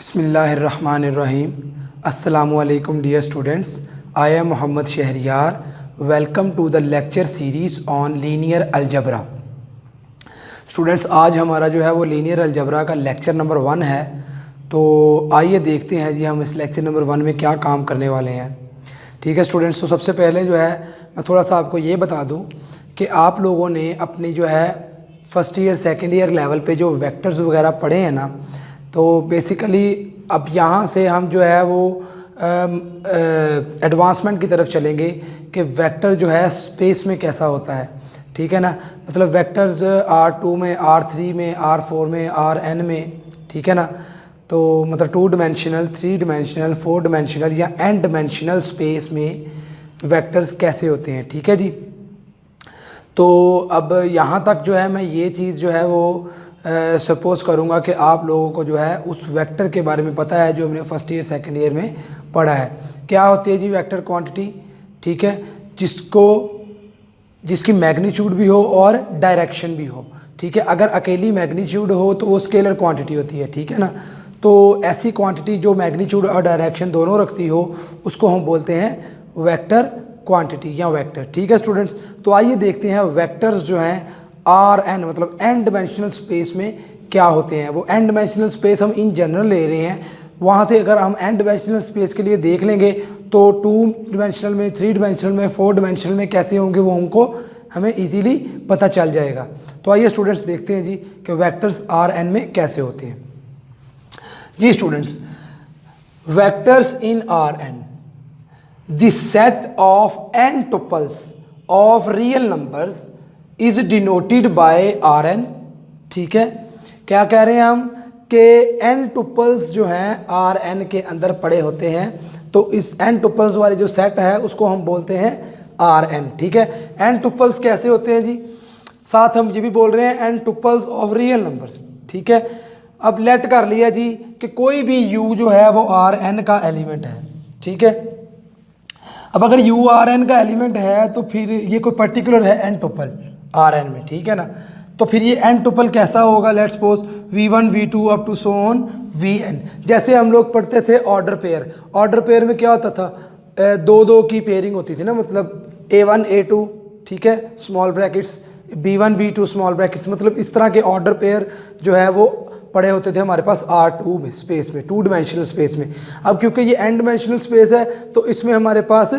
बिस्मिल्लाहिर्रहमानिर्रहीम। अस्सलामुअलैकुम dear students, I am Mohammad Shahryar. Welcome to the lecture series on linear algebra. Students, आज हमारा जो है वो लीनियर अलजबरा का लेक्चर नंबर 1 है। तो आइए देखते हैं जी हम इस लेक्चर नंबर 1 में क्या काम करने वाले हैं। ठीक है स्टूडेंट्स, तो सबसे पहले जो है मैं थोड़ा सा आपको ये बता दूं कि आप लोगों ने अपनी जो है first year second year level पे जो वेक्टर्स वगैरह पढ़े हैं ना, तो बेसिकली अब यहाँ से हम जो है वो एडवांसमेंट की तरफ चलेंगे कि वेक्टर जो है स्पेस में कैसा होता है। ठीक है ना, मतलब वेक्टर्स R2 में, R3 में, R4 में, Rn में। ठीक है ना, तो मतलब 2 डिमेंशनल, 3 डिमेंशनल, 4 डिमेंशनल या n डिमेंशनल स्पेस में वेक्टर्स कैसे होते हैं। ठीक है जी, तो अब यहाँ तक जो है मैं ये चीज़ जो है वो सपोज़ करूँगा कि आप लोगों को जो है उस वेक्टर के बारे में पता है जो हमने फर्स्ट ईयर सेकंड ईयर में पढ़ा है। क्या होती है जी वेक्टर क्वांटिटी। ठीक है, जिसकी मैग्नीट्यूड भी हो और डायरेक्शन भी हो। ठीक है, अगर अकेली मैग्नीट्यूड हो तो वो स्केलर क्वांटिटी होती है। ठीक है ना, तो ऐसी क्वांटिटी जो मैग्नीट्यूड और डायरेक्शन दोनों रखती हो उसको हम बोलते हैं वेक्टर क्वांटिटी या वेक्टर। ठीक है स्टूडेंट्स, तो आइए देखते हैं वेक्टर्स जो हैं Rn मतलब n डिमेंशनल स्पेस में क्या होते हैं। वो n डिमेंशनल स्पेस हम इन जनरल ले रहे हैं, वहाँ से अगर हम n डिमेंशनल स्पेस के लिए देख लेंगे तो 2 डिमेंशनल में, 3 डिमेंशनल में, 4 डिमेंशनल में कैसे होंगे वो हमें इजीली पता चल जाएगा। तो आइए स्टूडेंट्स देखते हैं जी कि वेक्टर्स Rn में कैसे होते हैं। जी students, vectors in Rn, the set of n tuples of real numbers is denoted by Rn। ठीक है, क्या कह रहे हैं हम कि n टुपल्स जो हैं Rn के अंदर पड़े होते हैं, तो इस n टुपल्स वाले जो सेट है उसको हम बोलते हैं Rn। ठीक है, n टुपल्स कैसे होते हैं जी, साथ हम ये भी बोल रहे हैं n tuples of real numbers. ठीक है, अब लेट कर लिया जी कि कोई भी u जो है वो Rn का एलिमेंट है। ठीक है, अब अगर u Rn का एलिमेंट है तो फिर ये कोई पर्टिकुलर है n टुपल Rn में। ठीक है ना, तो फिर ये n टुपल कैसा होगा, let's suppose v1 v2 up to so on vn। जैसे हम लोग पढ़ते थे ऑर्डर पेयर, ऑर्डर पेयर में क्या होता था, 2-2 की पेयरिंग होती थी ना, मतलब a1 a2, ठीक है, small brackets, b1 b2 small brackets, मतलब इस तरह के ऑर्डर पेयर जो है वो पड़े होते थे हमारे पास R2 में स्पेस में, 2 डिमेंशनल स्पेस में। अब क्योंकि ये n डिमेंशनल स्पेस है तो इसमें हमारे पास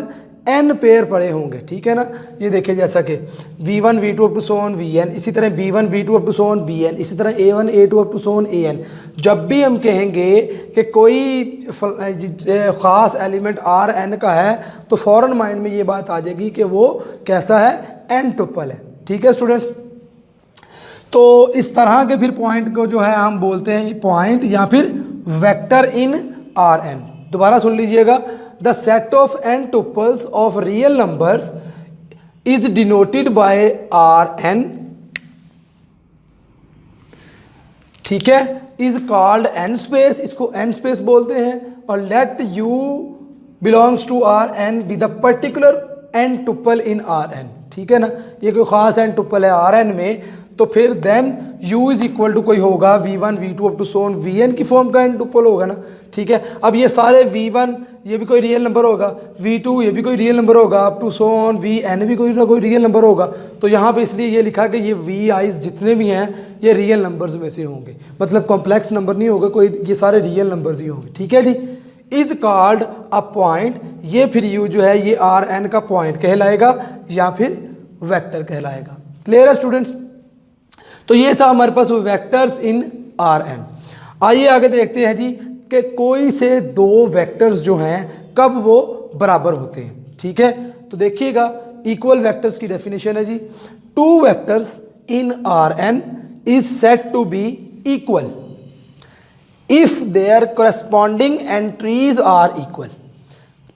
n पेयर पड़े होंगे। ठीक है ना, ये देखिए जैसा कि v1 v2 up to so on vn, इसी तरह b1 b2 up to so on bn, इसी तरह a1 a2 up to so on an। जब भी हम कहेंगे कि कोई ख़ास एलिमेंट Rn का है तो फ़ौरन माइंड में ये बात आ जाएगी कि वो कैसा है, n टुपल है। ठीक है स्टूडेंट्स, तो इस तरह के फिर पॉइंट को जो है हम बोलते हैं पॉइंट या फिर वेक्टर इन Rn। दोबारा सुन लीजिएगा, the set of n tuples of real numbers is denoted by Rn। ठीक है, इज कॉल्ड n स्पेस, इसको n स्पेस बोलते हैं। और let u belongs to Rn be the particular n tuple in Rn। ठीक है ना, ये कोई ख़ास n टुपल है Rn में, तो फिर then u is equal to कोई होगा v1 v2 up to so on vn की फॉर्म का n टुपल होगा ना। ठीक है, अब ये सारे v1 ये भी कोई रियल नंबर होगा, v2 ये भी कोई रियल नंबर होगा, up to so on vn भी कोई ना कोई रियल नंबर होगा। तो यहाँ पे इसलिए ये लिखा कि ये vi's जितने भी हैं ये रियल नंबर्स में से होंगे, मतलब कॉम्प्लेक्स नंबर नहीं होगा कोई, ये सारे रियल नंबर्स ही होंगे। ठीक है जी, इज कॉल्ड अ पॉइंट, ये फिर u जो है ये Rn का पॉइंट कहलाएगा या फिर वेक्टर कहलाएगा। क्लियर है स्टूडेंट्स, तो ये था हमारे पास वेक्टर्स इन Rn। आइए आगे देखते हैं जी कि कोई से दो वेक्टर्स जो हैं कब वो बराबर होते हैं। ठीक है, तो देखिएगा इक्वल वेक्टर्स की डेफिनेशन है जी, 2 vectors in Rn is said to be equal if their corresponding entries are equal.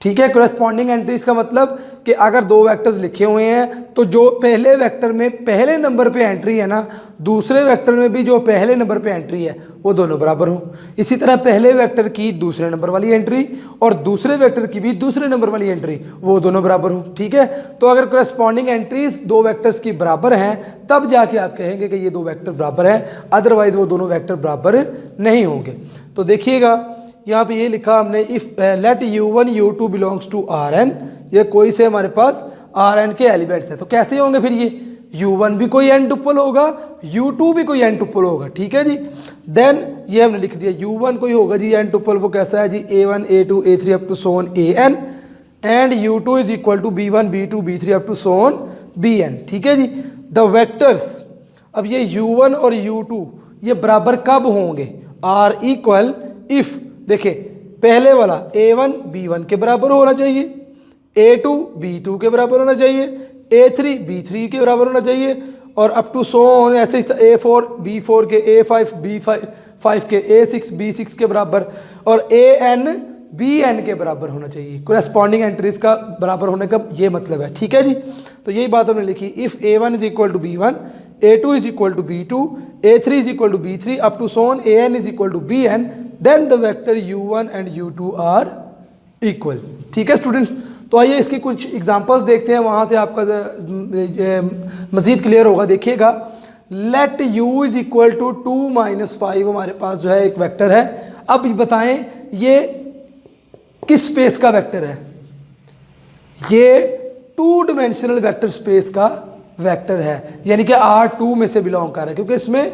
ठीक है, कोरेस्पॉन्डिंग एंट्रीज का मतलब कि अगर 2 वेक्टर्स लिखे हुए हैं तो जो पहले वेक्टर में पहले नंबर पे एंट्री है ना, दूसरे वेक्टर में भी जो पहले नंबर पे एंट्री है वो दोनों बराबर हों। इसी तरह पहले वेक्टर की दूसरे नंबर वाली एंट्री और दूसरे वेक्टर की भी दूसरे नंबर वाली एंट्री वो दोनों बराबर हों। ठीक है, तो अगर कोरेस्पॉन्डिंग एंट्रीज 2 वेक्टर्स की बराबर हैं तब जाके आप कहेंगे कि ये 2 वेक्टर बराबर हैं, अदरवाइज वो दोनों वेक्टर बराबर नहीं होंगे। तो देखिएगा यहाँ पे ये लिखा हमने if let u1 u2 belongs to Rn, ये कोई से हमारे पास Rn के एलिमेंट्स हैं। तो कैसे होंगे फिर ये u1 भी कोई n टुपल होगा, u2 भी कोई n टुपल होगा, ठीक है जी। देन ये हमने लिख दिया u1 कोई होगा जी n टुपल, वो कैसा है जी a1 a2 a3 up to so on an, and u2 is equal to b1 b2 b3 up to so on bn, ठीक है जी। द वेक्टर्स, अब ये u1 और u2 ये बराबर कब होंगे, आर इक्वल इफ, देखिए पहले वाला a1 b1 के बराबर होना चाहिए, a2 b2 के बराबर होना चाहिए, a3 b3 के बराबर होना चाहिए, और अप टू सो ऑन ऐसे ही a4 b4 के, a5 b5 के, a6 b6 के बराबर, और an bn के बराबर होना चाहिए। कोरेस्पॉन्डिंग एंट्रीज का बराबर होने का ये मतलब है, ठीक है जी। तो यही बात हमने लिखी, if a1 is equal to b1, a2 is equal to b2, a3 is equal to b3 up to so on an is equal to bn, then the vector u1 and u2 are equal, ठीक है students. तो आइए इसके कुछ examples देखते हैं, वहाँ से आपका मज़ीद क्लियर होगा। देखिएगा, let u is equal to 2 - 5 हमारे पास जो है एक वेक्टर है। अब बताएं ये किस स्पेस का वेक्टर है, ये 2 डायमेंशनल वेक्टर स्पेस का वेक्टर है, यानी कि R2 में से बिलोंग कर रहा है, क्योंकि इसमें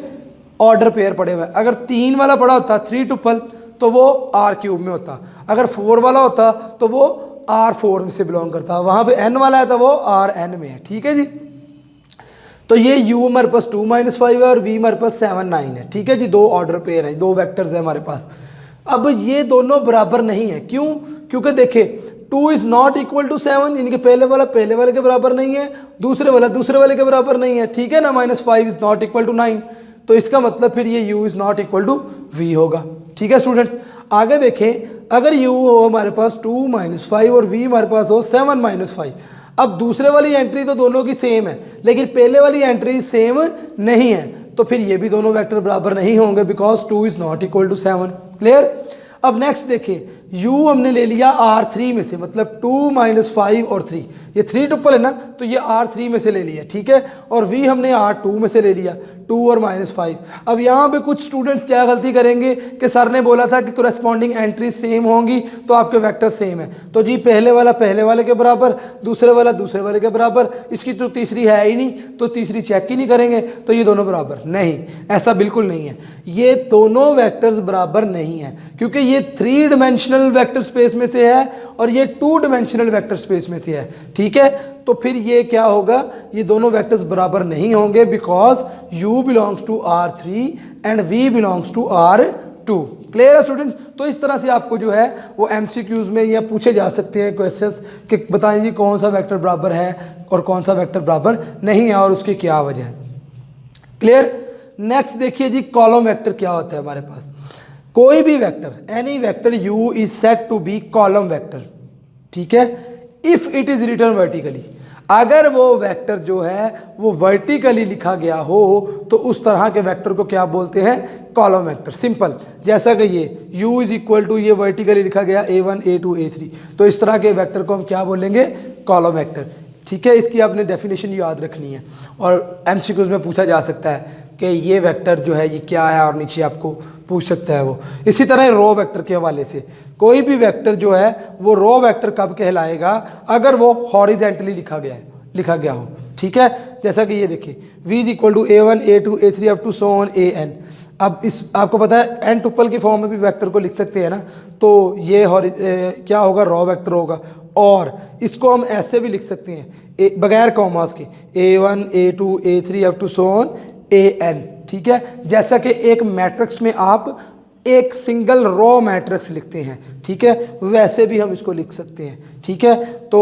ऑर्डर पेयर पड़े हुए हैं। अगर 3 वाला पड़ा होता 3 टुपल तो वो R³ में होता, अगर 4 वाला होता तो वो R4 में से बिलोंग करता, वहाँ पे n वाला है तो वो Rn में है, ठीक है जी। तो ये u हमारे पास 2 - 5 है और v हमारे पास 7 9 है, ठीक है जी। 2 ऑर्डर पेयर है, 2 वेक्टर्स है हमारे पास। अब ये दोनों बराबर नहीं है, क्यों? क्योंकि देखिए 2 इज़ नॉट इक्वल टू 7, यानी कि पहले वाले के बराबर नहीं है, दूसरे वाले के बराबर नहीं है, ठीक है ना। -5 इज़ नॉट इक्वल टू 9, तो इसका मतलब फिर ये u is not equal to v होगा, ठीक है स्टूडेंट्स। आगे देखें, अगर u हो हमारे पास 2 - 5 और v हमारे पास हो 7 - 5, अब दूसरे वाली एंट्री तो दोनों की सेम है, लेकिन पहले वाली एंट्री सेम नहीं है, तो फिर ये भी दोनों वेक्टर बराबर नहीं होंगे, because 2 is not equal to 7। Clear. अब नेक्स्ट देखिए, u हमने ले लिया R3 में से, मतलब 2 - 5 और 3, ये 3 टुपल है ना, तो ये R3 में से ले लिया, ठीक है। और v हमने R2 में से ले लिया, 2 और -5। अब यहाँ पे कुछ स्टूडेंट्स क्या गलती करेंगे कि सर ने बोला था कि कोरेस्पॉन्डिंग एंट्री सेम होंगी तो आपके वेक्टर सेम है, तो जी पहले वाले के बराबर, दूसरे वाले के बराबर, इसकी तो तीसरी है ही नहीं, तो तीसरी चेक ही नहीं करेंगे, तो ये दोनों बराबर नहीं, ऐसा बिल्कुल नहीं है। ये दोनों वेक्टर्स बराबर नहीं है, क्योंकि ये 3 डायमेंशनल वेक्टर स्पेस में से है और ये 2 डायमेंशनल वेक्टर स्पेस में से है, ठीक है। तो फिर ये क्या होगा, ये दोनों वेक्टर्स बराबर नहीं होंगे, because u belongs to R3 and v belongs to R2। Clear है स्टूडेंट्स। तो इस तरह से आपको जो है वो MCQs में या पूछे जा सकते हैं क्वेश्चंस कि बताएं जी कौन सा वेक्टर बराबर है और कौन सा वेक्टर बराबर नहीं है और उसकी क्या वजह है। क्लियर। नेक्स्ट देखिए जी, कॉलम वेक्टर क्या होता है हमारे पास। कोई भी vector, any vector u is set to be column vector, ठीक है, if it is written vertically. अगर वो वेक्टर जो है वो वर्टिकली लिखा गया हो तो उस तरह के वेक्टर को क्या बोलते हैं, कॉलम वेक्टर। सिंपल, जैसा कि ये u इज इक्वल टू, ये वर्टिकली लिखा गया a1 a2 a3, तो इस तरह के वेक्टर को हम क्या बोलेंगे, कॉलम वेक्टर, ठीक है। इसकी आपने डेफिनेशन याद रखनी है और MCQs में पूछा जा सकता है कि ये वेक्टर जो है ये क्या है, और नीचे आपको पूछ सकता है वो। इसी तरह रो वेक्टर के हवाले से, कोई भी वेक्टर जो है वो रो वेक्टर कब कहलाएगा, अगर वो हॉरिजेंटली लिखा गया हो, ठीक है। जैसा कि ये देखिए, v is equal to a1 a2 a3 up to so on an। अब इस आपको पता है n टुपल की फॉर्म में भी वेक्टर को लिख सकते हैं ना, तो ये क्या होगा, रो वेक्टर होगा। और इसको हम ऐसे भी लिख सकते हैं बगैर कॉमास के, a1 a2 a3 up to so on an, ठीक है। जैसा कि एक मैट्रिक्स में आप एक सिंगल रो मैट्रिक्स लिखते हैं, ठीक है, वैसे भी हम इसको लिख सकते हैं, ठीक है। तो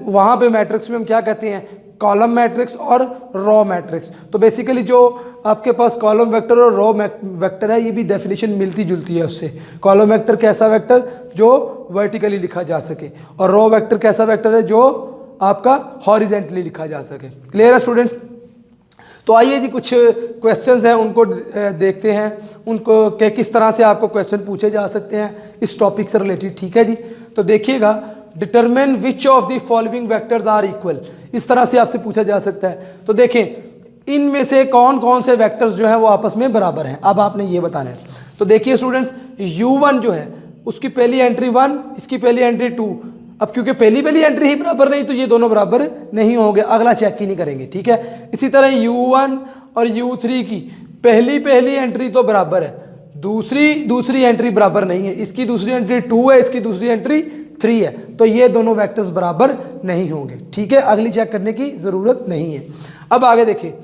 वहाँ पे मैट्रिक्स में हम क्या कहते हैं, कॉलम मैट्रिक्स और रो मैट्रिक्स। तो बेसिकली जो आपके पास कॉलम वेक्टर और रो वेक्टर है, ये भी डेफिनेशन मिलती जुलती है उससे। कॉलम वेक्टर कैसा वेक्टर, जो वर्टिकली लिखा जा सके, और रो वेक्टर कैसा वेक्टर है, जो आपका हॉरिजेंटली लिखा जा सके। क्लियर है स्टूडेंट्स। तो आइए जी, कुछ क्वेश्चंस हैं उनको देखते हैं, उनको कि किस तरह से आपको क्वेश्चन पूछे जा सकते हैं इस टॉपिक से रिलेटेड, ठीक है जी। तो देखिएगा, determine which of the following vectors are equal, इस तरह से आपसे पूछा जा सकता है। तो देखें, इनमें से कौन कौन से वेक्टर्स जो हैं वो आपस में बराबर हैं, अब आपने ये बताना है। तो देखिए स्टूडेंट्स, U1 जो है उसकी पहली एंट्री 1, इसकी पहली एंट्री 2। अब क्योंकि पहली एंट्री ही बराबर नहीं तो ये दोनों बराबर नहीं होंगे, अगला चेक ही नहीं करेंगे, ठीक है। इसी तरह U1 और U3 की पहली एंट्री तो बराबर है, दूसरी एंट्री बराबर नहीं है। इसकी दूसरी एंट्री 2 है, इसकी दूसरी एंट्री 3 है, तो ये दोनों वेक्टर्स बराबर नहीं होंगे, ठीक है। अगली चेक करने की ज़रूरत नहीं है। अब आगे देखिए,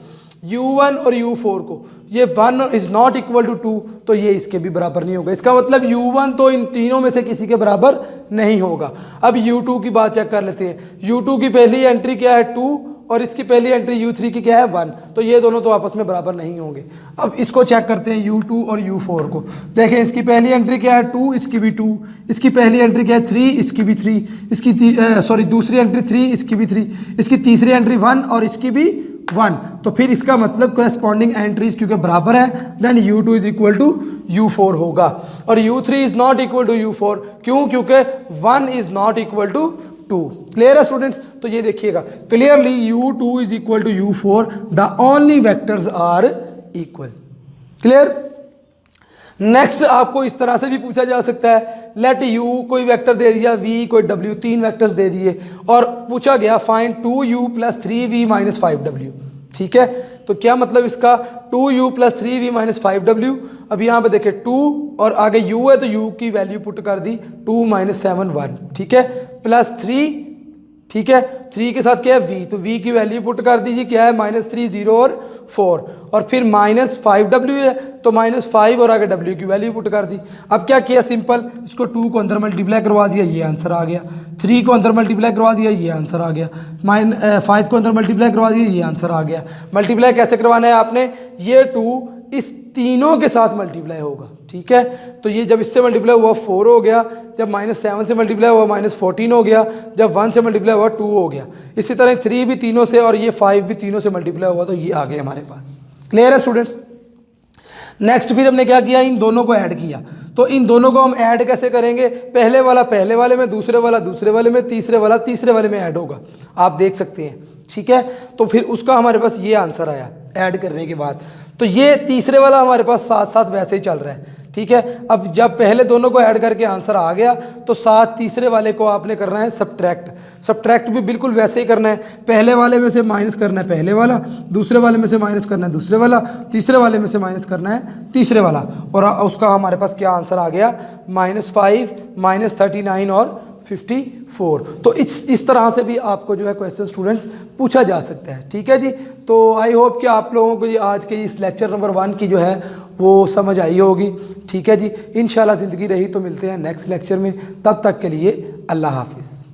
U1 और U4 को ये 1 इज़ नॉट इक्वल टू 2, तो ये इसके भी बराबर नहीं होगा। इसका मतलब U1 तो इन तीनों में से किसी के बराबर नहीं होगा। अब U2 की बात चेक कर लेते हैं। U2 की पहली एंट्री क्या है 2, और इसकी पहली एंट्री U3 की क्या है 1, तो ये दोनों तो आपस में बराबर नहीं होंगे। अब इसको चेक करते हैं U2 और U4 को। देखें, इसकी पहली एंट्री क्या है 2, इसकी भी 2, इसकी पहली एंट्री क्या है 3, इसकी भी 3, इसकी दूसरी एंट्री 3, इसकी भी 3, इसकी तीसरी एंट्री 1 और इसकी भी 1। तो फिर इसका मतलब करेस्पॉन्डिंग एंट्रीज क्योंकि बराबर है, then U2 is equal to U4 होगा। और U3 is not equal to U4, क्यों? क्योंकि 1 is not equal to 2। Clear है स्टूडेंट्स? तो ये देखिएगा clearly U2 is equal to U4, the only vectors are equal. Clear? Next आपको इस तरह से भी पूछा जा सकता है, लेट U कोई वेक्टर दे दिया, V कोई W, 3 वेक्टर्स दे दिए और पूछा गया फाइंड 2U + 3V - 5W। ठीक है, तो क्या मतलब इसका 2U + 3V - 5W। अब यहाँ पे देखें 2 और आगे U है तो U की वैल्यू पुट कर दी 2 - 7 1, ठीक है, +3, ठीक है, 3 के साथ क्या है V, तो V की वैल्यू पुट कर दीजिए, क्या है -3 0 और 4, और फिर -5W है तो -5 और आगे W की वैल्यू पुट कर दी। अब क्या किया, सिंपल इसको 2 को अंदर मल्टीप्लाई करवा दिया, ये आंसर आ गया। 3 को अंदर मल्टीप्लाई करवा दिया, ये आंसर आ गया। 5 को अंदर मल्टीप्लाई करवा दिया, ये आंसर आ गया। मल्टीप्लाई कैसे करवाना है आपने, ये 2 इस तीनों के साथ मल्टीप्लाई होगा, ठीक है, तो ये जब इससे मल्टीप्लाई हुआ 4 हो गया, जब -7 से मल्टीप्लाई हुआ -14 हो गया, जब 1 से मल्टीप्लाई हुआ 2 हो गया। इसी तरह 3 भी तीनों से और ये 5 भी तीनों से मल्टीप्लाई हुआ, तो ये आ गए हमारे पास। क्लियर है स्टूडेंट्स? नेक्स्ट फिर हमने क्या किया, इन दोनों को ऐड किया। तो इन दोनों को हम ऐड कैसे करेंगे, पहले वाला पहले वाले में, दूसरे वाला दूसरे वाले में, तीसरे वाला तीसरे वाले में ऐड होगा, आप देख सकते हैं, ठीक है। तो फिर उसका हमारे पास ये आंसर आया ऐड करने के बाद। तो ये तीसरे वाला हमारे पास साथ साथ वैसे ही चल रहा है, ठीक है। अब जब पहले दोनों को ऐड करके आंसर आ गया तो साथ तीसरे वाले को आपने करना है सब्ट्रैक्ट भी बिल्कुल वैसे ही करना है, पहले वाले में से माइनस करना है पहले वाला, दूसरे वाले में से माइनस करना है दूसरे वाला, तीसरे वाले में से माइनस करना है तीसरे वाला, और उसका हमारे पास क्या आंसर आ गया, -5 -39 और 54। तो इस तरह से भी आपको जो है क्वेश्चन स्टूडेंट्स पूछा जा सकता है, ठीक है जी। तो आई होप कि आप लोगों को ये आज के इस लेक्चर नंबर 1 की जो है वो समझ आई होगी, ठीक है जी। इंशाल्लाह ज़िंदगी रही तो मिलते हैं नेक्स्ट लेक्चर में, तब तक के लिए अल्लाह हाफिज़।